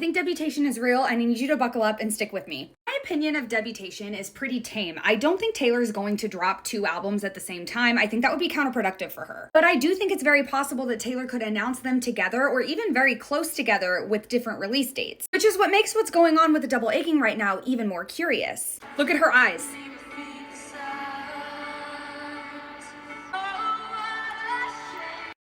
think Debutation is real. I need you to buckle up and stick with me. My opinion of Debutation is pretty tame. I don't think Taylor's going to drop 2 albums at the same time. I think that would be counterproductive for her. But I do think it's very possible that Taylor could announce them together or even very close together with different release dates, which is what makes what's going on with the Double Aching right now even more curious. Look at her eyes.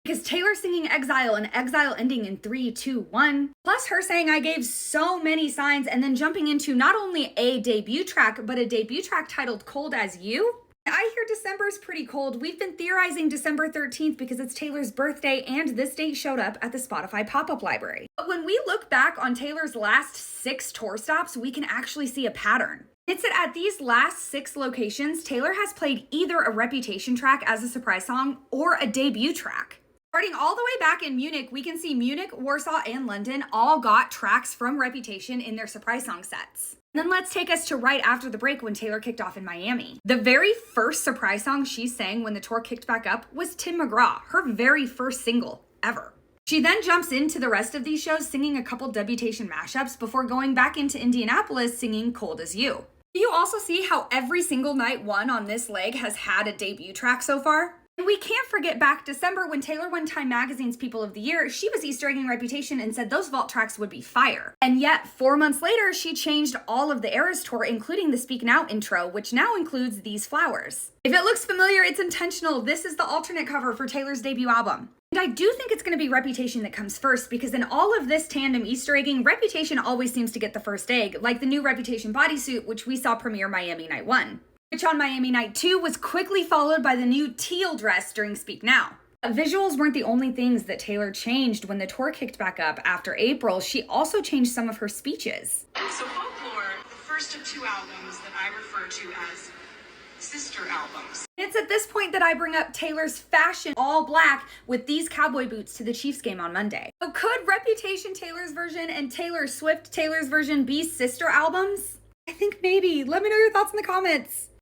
Because Taylor singing Exile and Exile ending in 3, 2, 1, plus her saying I gave so many signs and then jumping into not only a debut track, but a debut track titled Cold as You. I hear December's pretty cold. We've been theorizing December 13th because it's Taylor's birthday and this date showed up at the Spotify pop-up library. But when we look back on Taylor's last 6 tour stops, we can actually see a pattern. It's that at these last 6 locations, Taylor has played either a Reputation track as a surprise song or a debut track. Starting all the way back in Munich, we can see Munich, Warsaw, and London all got tracks from Reputation in their surprise song sets. Then let's take us to right after the break when Taylor kicked off in Miami. The very first surprise song she sang when the tour kicked back up was Tim McGraw, her very first single ever. She then jumps into the rest of these shows singing a couple Debutation mashups before going back into Indianapolis singing Cold as You. Do you also see how every single night one on this leg has had a debut track so far? And we can't forget back December when Taylor won Time Magazine's People of the Year, she was Easter egging Reputation and said those vault tracks would be fire. And yet, 4 months later, she changed all of the Eras tour, including the Speak Now intro, which now includes These Flowers. If it looks familiar, it's intentional. This is the alternate cover for Taylor's debut album. And I do think it's going to be Reputation that comes first because in all of this tandem Easter egging, Reputation always seems to get the first egg, like the new Reputation bodysuit, which we saw premiere Miami Night 1. Which on Miami Night 2 was quickly followed by the new teal dress during Speak Now. Visuals weren't the only things that Taylor changed when the tour kicked back up after April. She also changed some of her speeches. So Folklore, the first of 2 albums that I refer to as sister albums. It's at this point that I bring up Taylor's fashion, all black, with these cowboy boots to the Chiefs game on Monday. So could Reputation Taylor's version and Taylor Swift Taylor's version be sister albums? I think maybe. Let me know your thoughts in the comments.